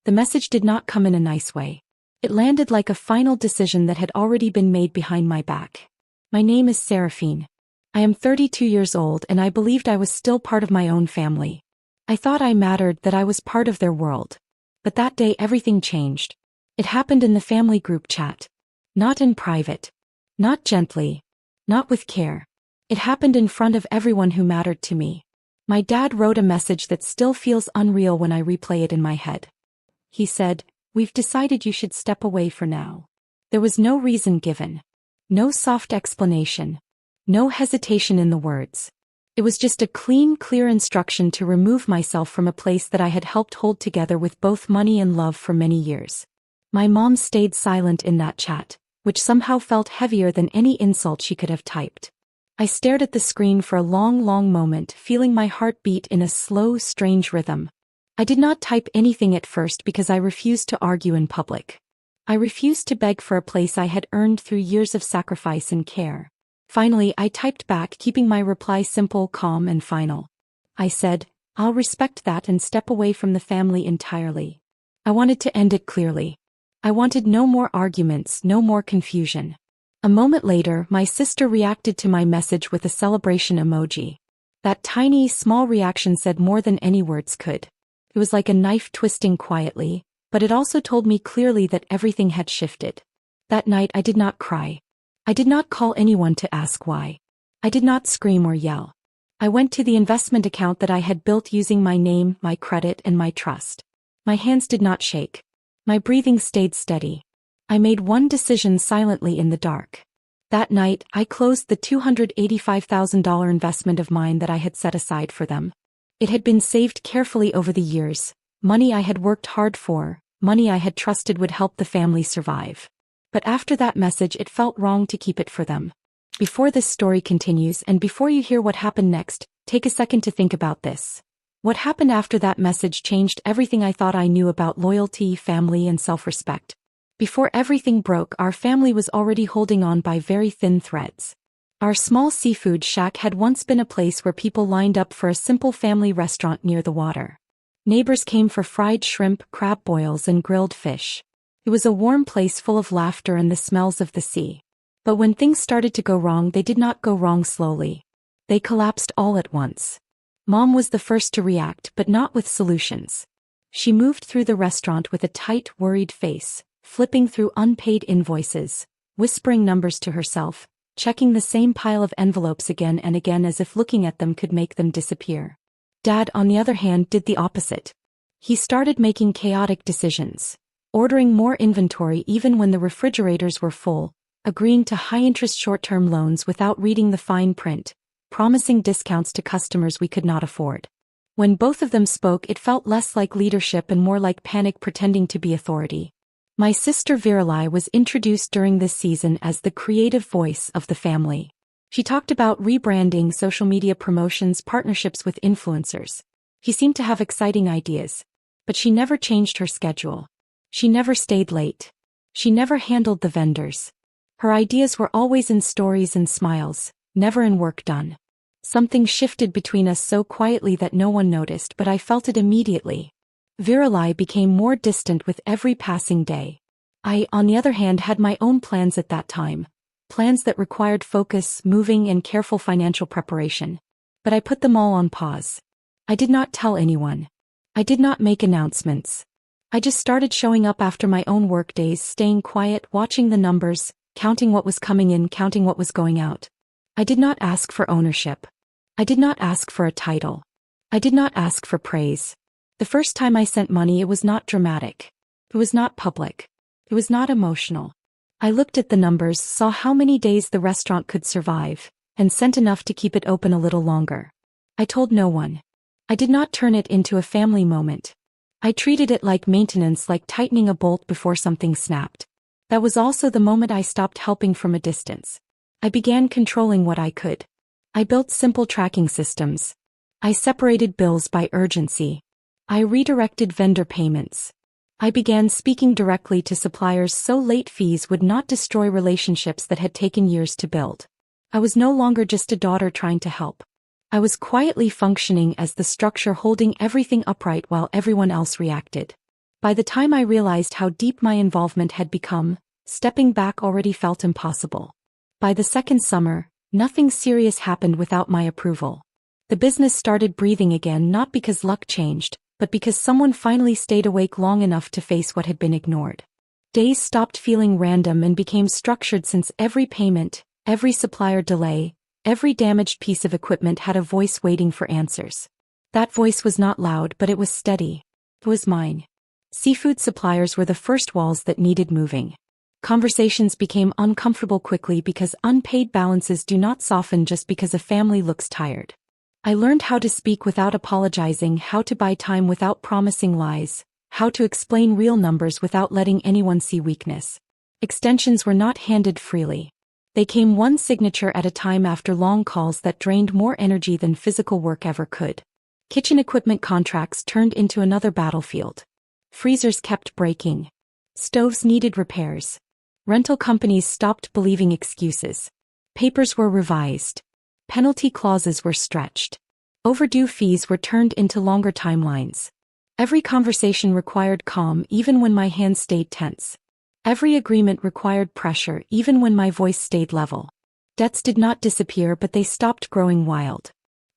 The message did not come in a nice way. It landed like a final decision that had already been made behind my back. My name is Seraphine. I am 32 years old and I believed I was still part of my own family. I thought I mattered, that I was part of their world. But that day everything changed. It happened in the family group chat. Not in private. Not gently. Not with care. It happened in front of everyone who mattered to me. My dad wrote a message that still feels unreal when I replay it in my head. He said, "We've decided you should step away for now." There was no reason given. No soft explanation. No hesitation in the words. It was just a clean, clear instruction to remove myself from a place that I had helped hold together with both money and love for many years. My mom stayed silent in that chat, which somehow felt heavier than any insult she could have typed. I stared at the screen for a long, long moment, feeling my heart beat in a slow, strange rhythm. I did not type anything at first because I refused to argue in public. I refused to beg for a place I had earned through years of sacrifice and care. Finally, I typed back, keeping my reply simple, calm, and final. I said, "I'll respect that and step away from the family entirely." I wanted to end it clearly. I wanted no more arguments, no more confusion. A moment later, my sister reacted to my message with a celebration emoji. That tiny, small reaction said more than any words could. It was like a knife twisting quietly, but it also told me clearly that everything had shifted. That night I did not cry. I did not call anyone to ask why. I did not scream or yell. I went to the investment account that I had built using my name, my credit, and my trust. My hands did not shake. My breathing stayed steady. I made one decision silently in the dark. That night, I closed the $285,000 investment of mine that I had set aside for them. It had been saved carefully over the years, money I had worked hard for, money I had trusted would help the family survive. But after that message, it felt wrong to keep it for them. Before this story continues and before you hear what happened next, take a second to think about this. What happened after that message changed everything I thought I knew about loyalty, family, and self-respect. Before everything broke, our family was already holding on by very thin threads. Our small seafood shack had once been a place where people lined up for a simple family restaurant near the water. Neighbors came for fried shrimp, crab boils, and grilled fish. It was a warm place full of laughter and the smells of the sea. But when things started to go wrong, they did not go wrong slowly. They collapsed all at once. Mom was the first to react, but not with solutions. She moved through the restaurant with a tight, worried face, flipping through unpaid invoices, whispering numbers to herself, checking the same pile of envelopes again and again as if looking at them could make them disappear. Dad, on the other hand, did the opposite. He started making chaotic decisions. Ordering more inventory even when the refrigerators were full, agreeing to high-interest short-term loans without reading the fine print, promising discounts to customers we could not afford. When both of them spoke, it felt less like leadership and more like panic pretending to be authority. My sister Viralai was introduced during this season as the creative voice of the family. She talked about rebranding, social media promotions, partnerships with influencers. She seemed to have exciting ideas, but she never changed her schedule. She never stayed late. She never handled the vendors. Her ideas were always in stories and smiles, never in work done. Something shifted between us so quietly that no one noticed, but I felt it immediately. Viralai became more distant with every passing day. I, on the other hand, had my own plans at that time. Plans that required focus, moving, and careful financial preparation. But I put them all on pause. I did not tell anyone. I did not make announcements. I just started showing up after my own work days, staying quiet, watching the numbers, counting what was coming in, counting what was going out. I did not ask for ownership. I did not ask for a title. I did not ask for praise. The first time I sent money, it was not dramatic. It was not public. It was not emotional. I looked at the numbers, saw how many days the restaurant could survive, and sent enough to keep it open a little longer. I told no one. I did not turn it into a family moment. I treated it like maintenance, like tightening a bolt before something snapped. That was also the moment I stopped helping from a distance. I began controlling what I could. I built simple tracking systems. I separated bills by urgency. I redirected vendor payments. I began speaking directly to suppliers so late fees would not destroy relationships that had taken years to build. I was no longer just a daughter trying to help. I was quietly functioning as the structure holding everything upright while everyone else reacted. By the time I realized how deep my involvement had become, stepping back already felt impossible. By the second summer, nothing serious happened without my approval. The business started breathing again, not because luck changed, but because someone finally stayed awake long enough to face what had been ignored. Days stopped feeling random and became structured, since every payment, every supplier delay, every damaged piece of equipment had a voice waiting for answers. That voice was not loud, but it was steady. It was mine. Seafood suppliers were the first walls that needed moving. Conversations became uncomfortable quickly because unpaid balances do not soften just because a family looks tired. I learned how to speak without apologizing, how to buy time without promising lies, how to explain real numbers without letting anyone see weakness. Extensions were not handed freely. They came one signature at a time after long calls that drained more energy than physical work ever could. Kitchen equipment contracts turned into another battlefield. Freezers kept breaking. Stoves needed repairs. Rental companies stopped believing excuses. Papers were revised. Penalty clauses were stretched. Overdue fees were turned into longer timelines. Every conversation required calm even when my hands stayed tense. Every agreement required pressure even when my voice stayed level. Debts did not disappear, but they stopped growing wild.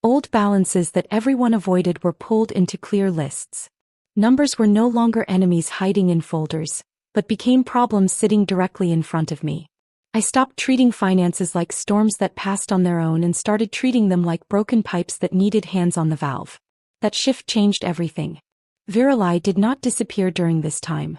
Old balances that everyone avoided were pulled into clear lists. Numbers were no longer enemies hiding in folders, but became problems sitting directly in front of me. I stopped treating finances like storms that passed on their own and started treating them like broken pipes that needed hands on the valve. That shift changed everything. Virali did not disappear during this time.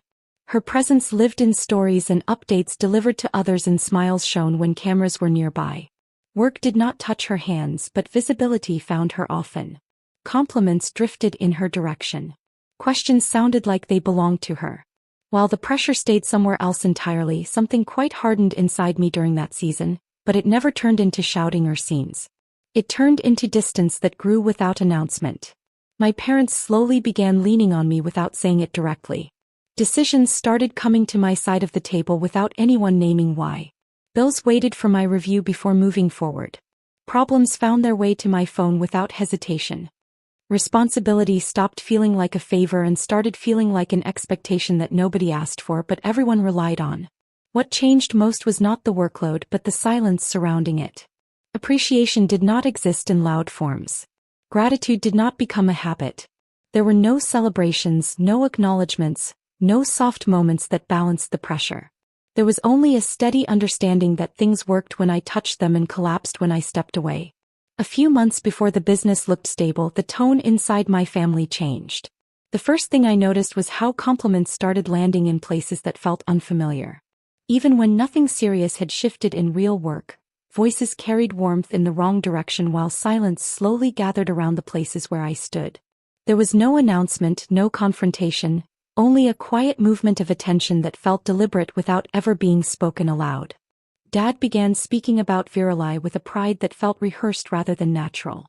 Her presence lived in stories and updates delivered to others and smiles shown when cameras were nearby. Work did not touch her hands, but visibility found her often. Compliments drifted in her direction. Questions sounded like they belonged to her. While the pressure stayed somewhere else entirely, something quite hardened inside me during that season, but it never turned into shouting or scenes. It turned into distance that grew without announcement. My parents slowly began leaning on me without saying it directly. Decisions started coming to my side of the table without anyone naming why. Bills waited for my review before moving forward. Problems found their way to my phone without hesitation. Responsibility stopped feeling like a favor and started feeling like an expectation that nobody asked for but everyone relied on. What changed most was not the workload but the silence surrounding it. Appreciation did not exist in loud forms. Gratitude did not become a habit. There were no celebrations, no acknowledgments, no soft moments that balanced the pressure. There was only a steady understanding that things worked when I touched them and collapsed when I stepped away. A few months before the business looked stable, the tone inside my family changed. The first thing I noticed was how compliments started landing in places that felt unfamiliar. Even when nothing serious had shifted in real work, voices carried warmth in the wrong direction while silence slowly gathered around the places where I stood. There was no announcement, no confrontation, only a quiet movement of attention that felt deliberate without ever being spoken aloud. Dad began speaking about Virali with a pride that felt rehearsed rather than natural.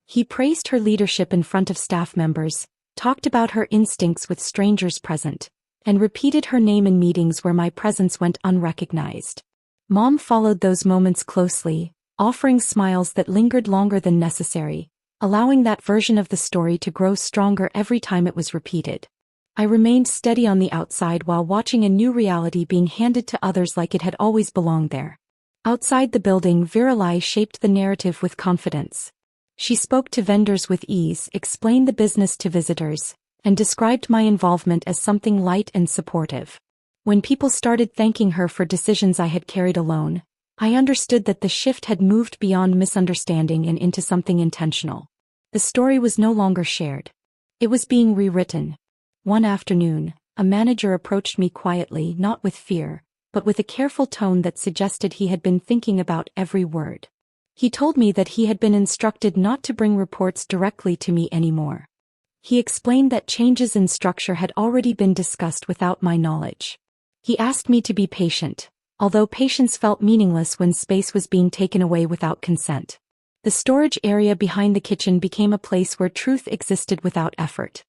He praised her leadership in front of staff members, talked about her instincts with strangers present, and repeated her name in meetings where my presence went unrecognized. Mom followed those moments closely, offering smiles that lingered longer than necessary, allowing that version of the story to grow stronger every time it was repeated. I remained steady on the outside while watching a new reality being handed to others like it had always belonged there. Outside the building, Virali shaped the narrative with confidence. She spoke to vendors with ease, explained the business to visitors, and described my involvement as something light and supportive. When people started thanking her for decisions I had carried alone, I understood that the shift had moved beyond misunderstanding and into something intentional. The story was no longer shared. It was being rewritten. One afternoon, a manager approached me quietly, not with fear, but with a careful tone that suggested he had been thinking about every word. He told me that he had been instructed not to bring reports directly to me anymore. He explained that changes in structure had already been discussed without my knowledge. He asked me to be patient, although patience felt meaningless when space was being taken away without consent. The storage area behind the kitchen became a place where truth existed without effort.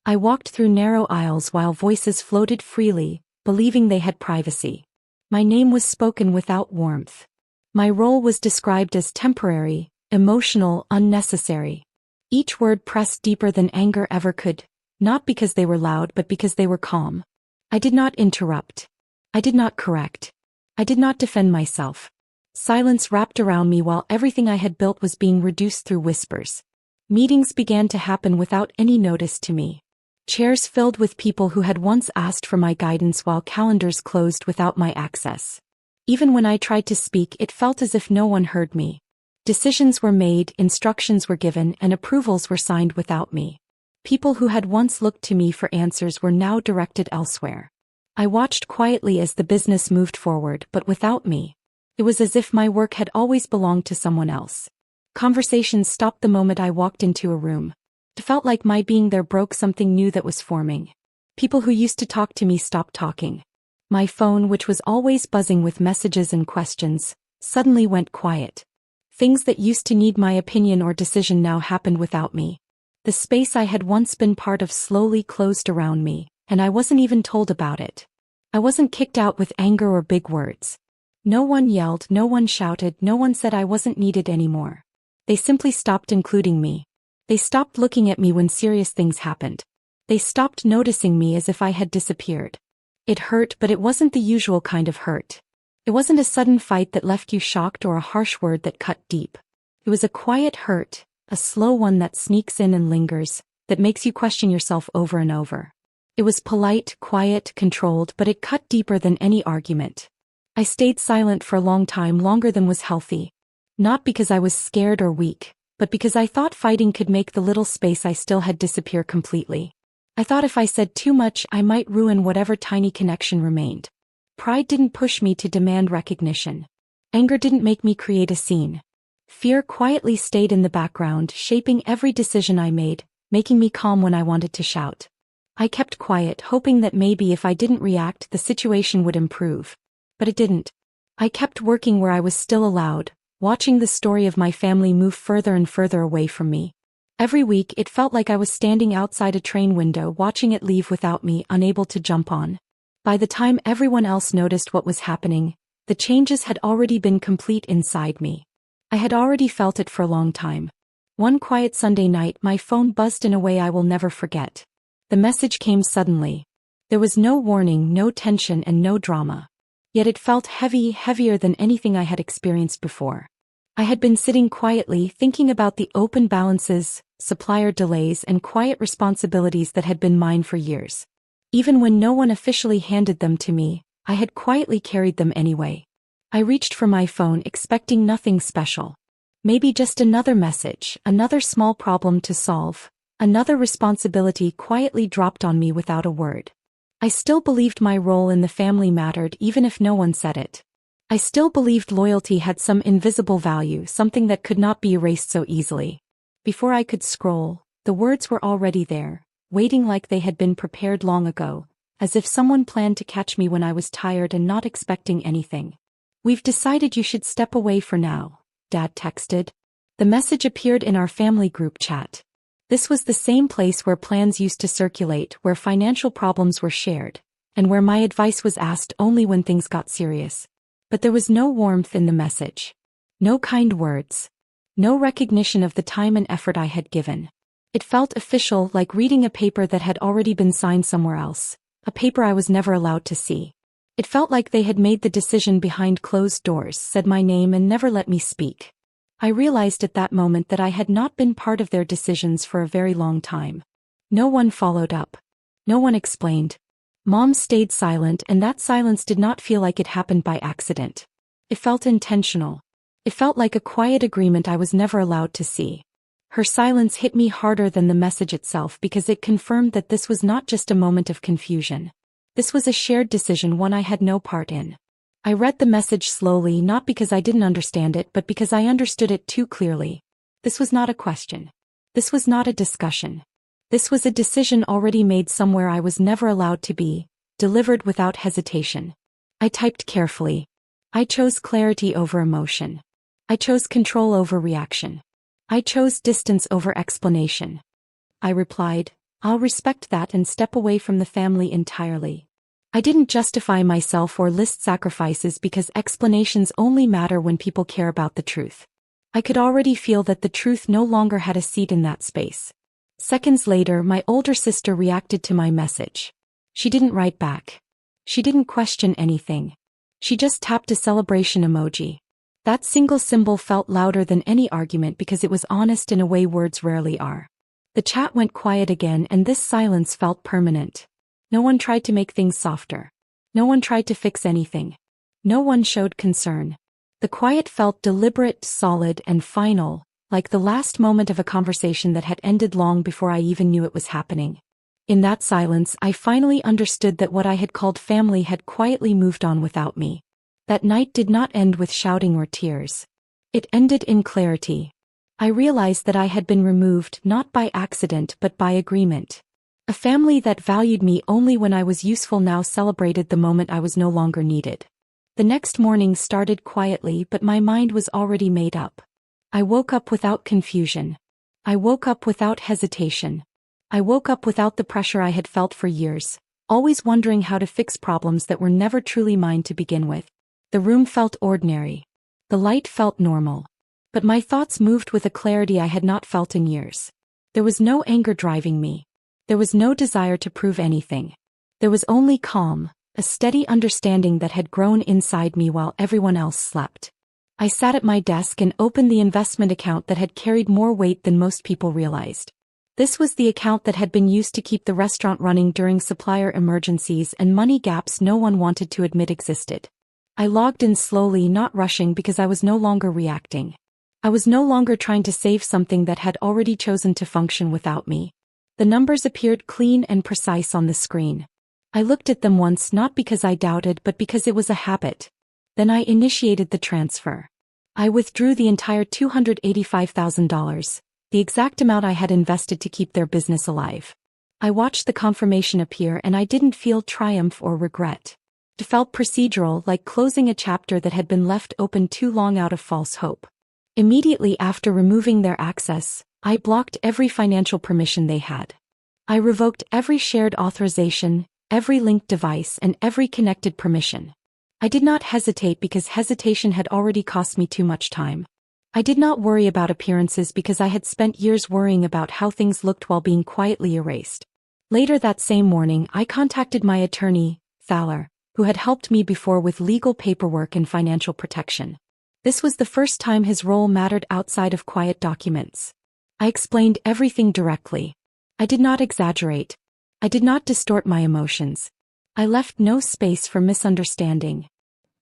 I walked through narrow aisles while voices floated freely, believing they had privacy. My name was spoken without warmth. My role was described as temporary, emotional, unnecessary. Each word pressed deeper than anger ever could, Not because they were loud but because they were calm. I did not interrupt. I did not correct. I did not defend myself. Silence wrapped around me while everything I had built was being reduced through whispers. Meetings began to happen without any notice to me. Chairs filled with people who had once asked for my guidance while calendars closed without my access. Even when I tried to speak, it felt as if no one heard me. Decisions were made, instructions were given, and approvals were signed without me. People who had once looked to me for answers were now directed elsewhere. I watched quietly as the business moved forward, but without me. It was as if my work had always belonged to someone else. Conversations stopped the moment I walked into a room. It felt like my being there broke something new that was forming. People who used to talk to me stopped talking. My phone, which was always buzzing with messages and questions, suddenly went quiet. Things that used to need my opinion or decision now happened without me. The space I had once been part of slowly closed around me, and I wasn't even told about it. I wasn't kicked out with anger or big words. No one yelled, no one shouted, no one said I wasn't needed anymore. They simply stopped including me. They stopped looking at me when serious things happened. They stopped noticing me as if I had disappeared. It hurt, but it wasn't the usual kind of hurt. It wasn't a sudden fight that left you shocked or a harsh word that cut deep. It was a quiet hurt, a slow one that sneaks in and lingers, that makes you question yourself over and over. It was polite, quiet, controlled, but it cut deeper than any argument. I stayed silent for a long time, longer than was healthy. Not because I was scared or weak, but because I thought fighting could make the little space I still had disappear completely. I thought if I said too much, I might ruin whatever tiny connection remained. Pride didn't push me to demand recognition. Anger didn't make me create a scene. Fear quietly stayed in the background, shaping every decision I made, making me calm when I wanted to shout. I kept quiet, hoping that maybe if I didn't react, the situation would improve. But it didn't. I kept working where I was still allowed, watching the story of my family move further and further away from me. Every week, it felt like I was standing outside a train window watching it leave without me, unable to jump on. By the time everyone else noticed what was happening, the changes had already been complete inside me. I had already felt it for a long time. One quiet Sunday night, my phone buzzed in a way I will never forget. The message came suddenly. There was no warning, no tension, and no drama. Yet it felt heavy, heavier than anything I had experienced before. I had been sitting quietly, thinking about the open balances, supplier delays, and quiet responsibilities that had been mine for years. Even when no one officially handed them to me, I had quietly carried them anyway. I reached for my phone, expecting nothing special. Maybe just another message, another small problem to solve, another responsibility quietly dropped on me without a word. I still believed my role in the family mattered even if no one said it. I still believed loyalty had some invisible value, something that could not be erased so easily. Before I could scroll, the words were already there, waiting like they had been prepared long ago, as if someone planned to catch me when I was tired and not expecting anything. "We've decided you should step away for now," Dad texted. The message appeared in our family group chat. This was the same place where plans used to circulate, where financial problems were shared, and where my advice was asked only when things got serious. But there was no warmth in the message. No kind words. No recognition of the time and effort I had given. It felt official, like reading a paper that had already been signed somewhere else, a paper I was never allowed to see. It felt like they had made the decision behind closed doors, said my name, and never let me speak. I realized at that moment that I had not been part of their decisions for a very long time. No one followed up. No one explained. Mom stayed silent, and that silence did not feel like it happened by accident. It felt intentional. It felt like a quiet agreement I was never allowed to see. Her silence hit me harder than the message itself because it confirmed that this was not just a moment of confusion. This was a shared decision, one I had no part in. I read the message slowly, not because I didn't understand it, but because I understood it too clearly. This was not a question. This was not a discussion. This was a decision already made somewhere I was never allowed to be, delivered without hesitation. I typed carefully. I chose clarity over emotion. I chose control over reaction. I chose distance over explanation. I replied, "I'll respect that and step away from the family entirely." I didn't justify myself or list sacrifices because explanations only matter when people care about the truth. I could already feel that the truth no longer had a seat in that space. Seconds later, my older sister reacted to my message. She didn't write back. She didn't question anything. She just tapped a celebration emoji. That single symbol felt louder than any argument because it was honest in a way words rarely are. The chat went quiet again, and this silence felt permanent. No one tried to make things softer. No one tried to fix anything. No one showed concern. The quiet felt deliberate, solid, and final, like the last moment of a conversation that had ended long before I even knew it was happening. In that silence, I finally understood that what I had called family had quietly moved on without me. That night did not end with shouting or tears. It ended in clarity. I realized that I had been removed not by accident but by agreement. A family that valued me only when I was useful now celebrated the moment I was no longer needed. The next morning started quietly, but my mind was already made up. I woke up without confusion. I woke up without hesitation. I woke up without the pressure I had felt for years, always wondering how to fix problems that were never truly mine to begin with. The room felt ordinary. The light felt normal. But my thoughts moved with a clarity I had not felt in years. There was no anger driving me. There was no desire to prove anything. There was only calm, a steady understanding that had grown inside me while everyone else slept. I sat at my desk and opened the investment account that had carried more weight than most people realized. This was the account that had been used to keep the restaurant running during supplier emergencies and money gaps no one wanted to admit existed. I logged in slowly, not rushing, because I was no longer reacting. I was no longer trying to save something that had already chosen to function without me. The numbers appeared clean and precise on the screen. I looked at them once, not because I doubted but because it was a habit. Then I initiated the transfer. I withdrew the entire $285,000, the exact amount I had invested to keep their business alive. I watched the confirmation appear and I didn't feel triumph or regret. It felt procedural, like closing a chapter that had been left open too long out of false hope. Immediately after removing their access, I blocked every financial permission they had. I revoked every shared authorization, every linked device, and every connected permission. I did not hesitate because hesitation had already cost me too much time. I did not worry about appearances because I had spent years worrying about how things looked while being quietly erased. Later that same morning, I contacted my attorney, Thaler, who had helped me before with legal paperwork and financial protection. This was the first time his role mattered outside of quiet documents. I explained everything directly. I did not exaggerate. I did not distort my emotions. I left no space for misunderstanding.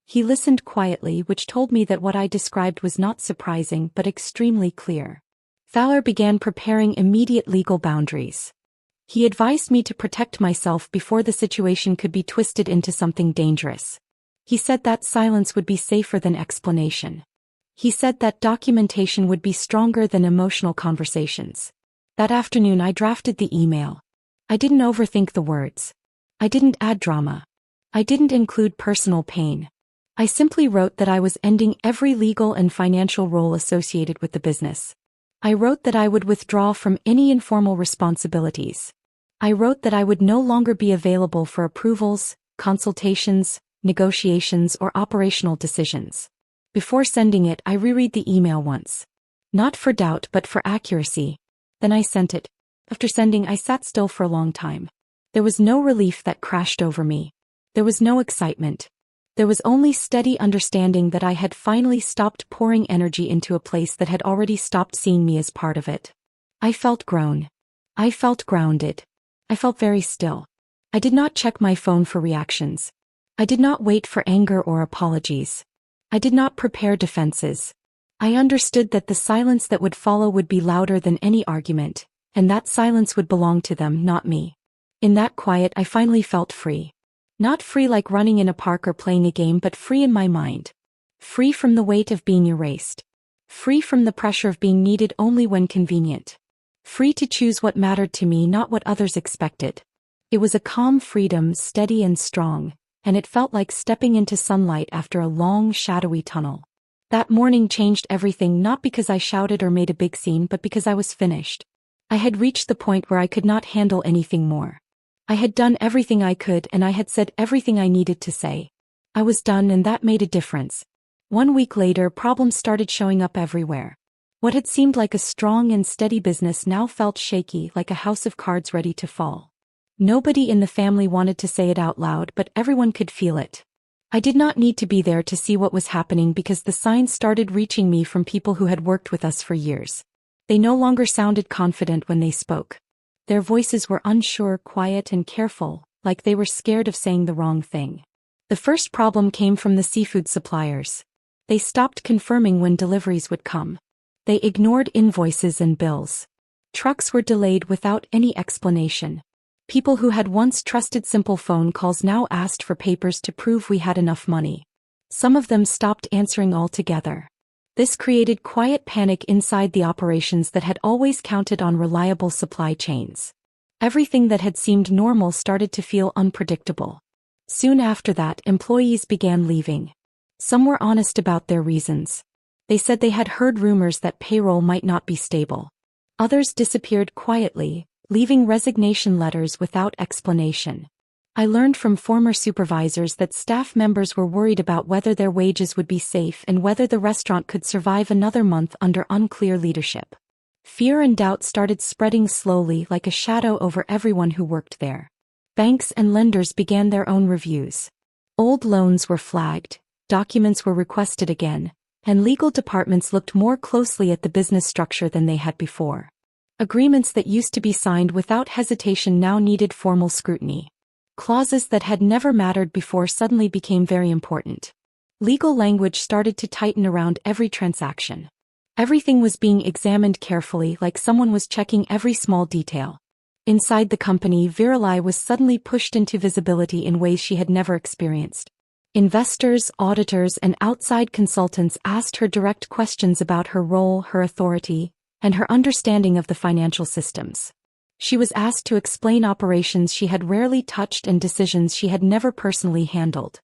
He listened quietly, which told me that what I described was not surprising but extremely clear. Thaler began preparing immediate legal boundaries. He advised me to protect myself before the situation could be twisted into something dangerous. He said that silence would be safer than explanation. He said that documentation would be stronger than emotional conversations. That afternoon I drafted the email. I didn't overthink the words. I didn't add drama. I didn't include personal pain. I simply wrote that I was ending every legal and financial role associated with the business. I wrote that I would withdraw from any informal responsibilities. I wrote that I would no longer be available for approvals, consultations, negotiations, or operational decisions. Before sending it, I reread the email once. Not for doubt but for accuracy. Then I sent it. After sending, I sat still for a long time. There was no relief that crashed over me. There was no excitement. There was only steady understanding that I had finally stopped pouring energy into a place that had already stopped seeing me as part of it. I felt grown. I felt grounded. I felt very still. I did not check my phone for reactions. I did not wait for anger or apologies. I did not prepare defenses. I understood that the silence that would follow would be louder than any argument, and that silence would belong to them, not me. In that quiet, I finally felt free. Not free like running in a park or playing a game, but free in my mind. Free from the weight of being erased. Free from the pressure of being needed only when convenient. Free to choose what mattered to me, not what others expected. It was a calm freedom, steady and strong, and it felt like stepping into sunlight after a long, shadowy tunnel. That morning changed everything, not because I shouted or made a big scene, but because I was finished. I had reached the point where I could not handle anything more. I had done everything I could, and I had said everything I needed to say. I was done, and that made a difference. 1 week later, problems started showing up everywhere. What had seemed like a strong and steady business now felt shaky, like a house of cards ready to fall. Nobody in the family wanted to say it out loud, but everyone could feel it. I did not need to be there to see what was happening because the signs started reaching me from people who had worked with us for years. They no longer sounded confident when they spoke. Their voices were unsure, quiet, and careful, like they were scared of saying the wrong thing. The first problem came from the seafood suppliers. They stopped confirming when deliveries would come. They ignored invoices and bills. Trucks were delayed without any explanation. People who had once trusted simple phone calls now asked for papers to prove we had enough money. Some of them stopped answering altogether. This created quiet panic inside the operations that had always counted on reliable supply chains. Everything that had seemed normal started to feel unpredictable. Soon after that, employees began leaving. Some were honest about their reasons. They said they had heard rumors that payroll might not be stable. Others disappeared quietly, leaving resignation letters without explanation. I learned from former supervisors that staff members were worried about whether their wages would be safe and whether the restaurant could survive another month under unclear leadership. Fear and doubt started spreading slowly like a shadow over everyone who worked there. Banks and lenders began their own reviews. Old loans were flagged, documents were requested again, and legal departments looked more closely at the business structure than they had before. Agreements that used to be signed without hesitation now needed formal scrutiny. Clauses that had never mattered before suddenly became very important. Legal language started to tighten around every transaction. Everything was being examined carefully, like someone was checking every small detail. Inside the company, Virali was suddenly pushed into visibility in ways she had never experienced. Investors, auditors, and outside consultants asked her direct questions about her role, her authority, and her understanding of the financial systems. She was asked to explain operations she had rarely touched and decisions she had never personally handled.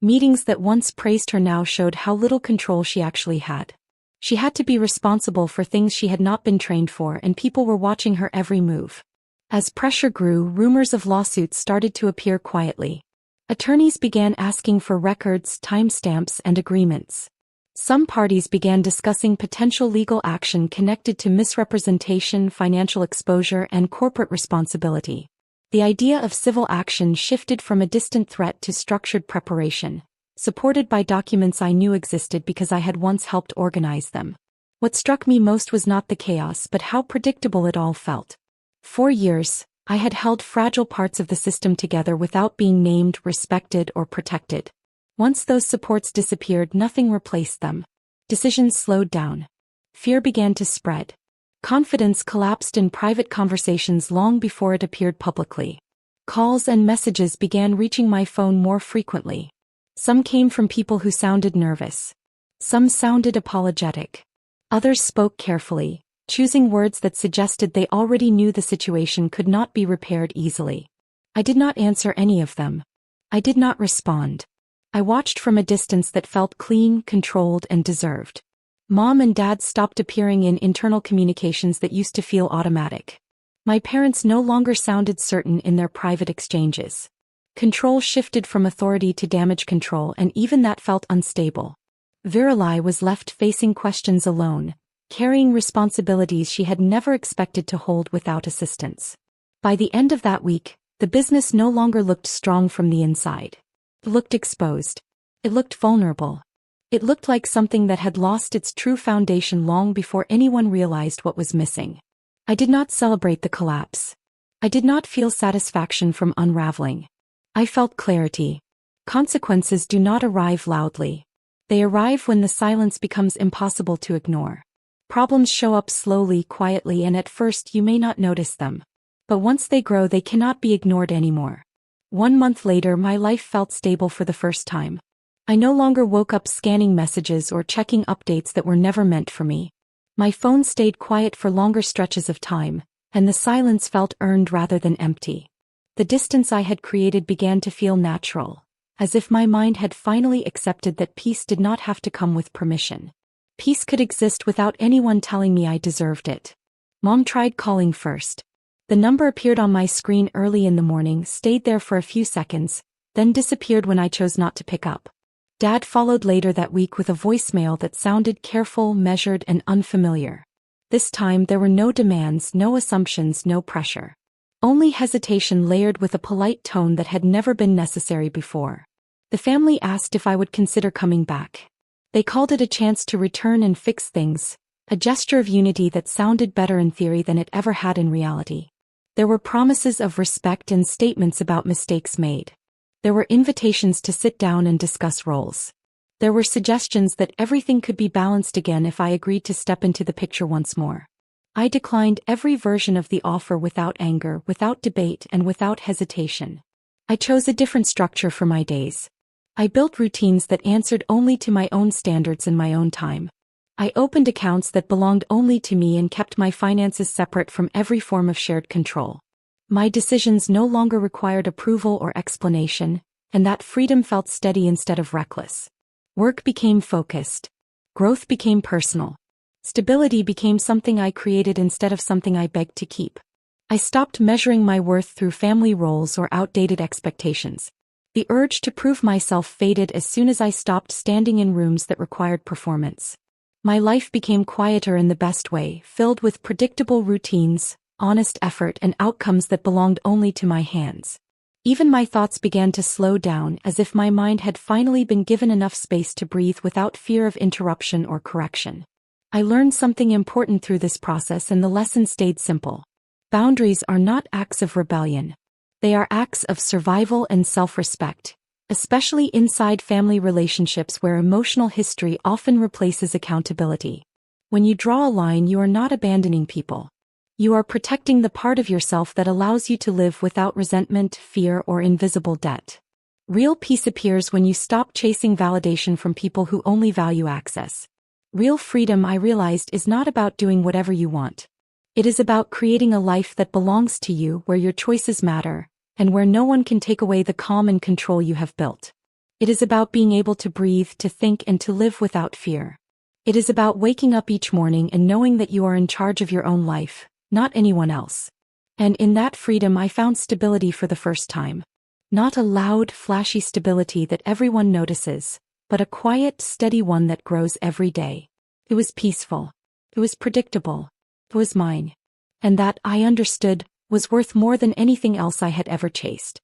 Meetings that once praised her now showed how little control she actually had. She had to be responsible for things she had not been trained for, and people were watching her every move. As pressure grew, rumors of lawsuits started to appear quietly. Attorneys began asking for records, timestamps, and agreements. Some parties began discussing potential legal action connected to misrepresentation, financial exposure, and corporate responsibility. The idea of civil action shifted from a distant threat to structured preparation, supported by documents I knew existed because I had once helped organize them. What struck me most was not the chaos but how predictable it all felt. For years, I had held fragile parts of the system together without being named, respected, or protected. Once those supports disappeared, nothing replaced them. Decisions slowed down. Fear began to spread. Confidence collapsed in private conversations long before it appeared publicly. Calls and messages began reaching my phone more frequently. Some came from people who sounded nervous. Some sounded apologetic. Others spoke carefully, choosing words that suggested they already knew the situation could not be repaired easily. I did not answer any of them. I did not respond. I watched from a distance that felt clean, controlled, and deserved. Mom and Dad stopped appearing in internal communications that used to feel automatic. My parents no longer sounded certain in their private exchanges. Control shifted from authority to damage control, and even that felt unstable. Virali was left facing questions alone, carrying responsibilities she had never expected to hold without assistance. By the end of that week, the business no longer looked strong from the inside. It looked exposed. It looked vulnerable. It looked like something that had lost its true foundation long before anyone realized what was missing. I did not celebrate the collapse. I did not feel satisfaction from unraveling. I felt clarity. Consequences do not arrive loudly. They arrive when the silence becomes impossible to ignore. Problems show up slowly, quietly, and at first you may not notice them. But once they grow, they cannot be ignored anymore. 1 month later, my life felt stable for the first time. I no longer woke up scanning messages or checking updates that were never meant for me. My phone stayed quiet for longer stretches of time, and the silence felt earned rather than empty. The distance I had created began to feel natural, as if my mind had finally accepted that peace did not have to come with permission. Peace could exist without anyone telling me I deserved it. Mom tried calling first. The number appeared on my screen early in the morning, stayed there for a few seconds, then disappeared when I chose not to pick up. Dad followed later that week with a voicemail that sounded careful, measured, and unfamiliar. This time there were no demands, no assumptions, no pressure. Only hesitation layered with a polite tone that had never been necessary before. The family asked if I would consider coming back. They called it a chance to return and fix things, a gesture of unity that sounded better in theory than it ever had in reality. There were promises of respect and statements about mistakes made. There were invitations to sit down and discuss roles. There were suggestions that everything could be balanced again if I agreed to step into the picture once more. I declined every version of the offer without anger, without debate, and without hesitation. I chose a different structure for my days. I built routines that answered only to my own standards and my own time. I opened accounts that belonged only to me and kept my finances separate from every form of shared control. My decisions no longer required approval or explanation, and that freedom felt steady instead of reckless. Work became focused. Growth became personal. Stability became something I created instead of something I begged to keep. I stopped measuring my worth through family roles or outdated expectations. The urge to prove myself faded as soon as I stopped standing in rooms that required performance. My life became quieter in the best way, filled with predictable routines, honest effort, and outcomes that belonged only to my hands. Even my thoughts began to slow down, as if my mind had finally been given enough space to breathe without fear of interruption or correction. I learned something important through this process, and the lesson stayed simple. Boundaries are not acts of rebellion. They are acts of survival and self-respect, especially inside family relationships where emotional history often replaces accountability. When you draw a line, you are not abandoning people. You are protecting the part of yourself that allows you to live without resentment, fear, or invisible debt. Real peace appears when you stop chasing validation from people who only value access. Real freedom, I realized, is not about doing whatever you want. It is about creating a life that belongs to you, where your choices matter, and where no one can take away the calm and control you have built. It is about being able to breathe, to think, and to live without fear. It is about waking up each morning and knowing that you are in charge of your own life, not anyone else. And in that freedom I found stability for the first time. Not a loud, flashy stability that everyone notices, but a quiet, steady one that grows every day. It was peaceful. It was predictable. It was mine. And that, I understood, was worth more than anything else I had ever chased.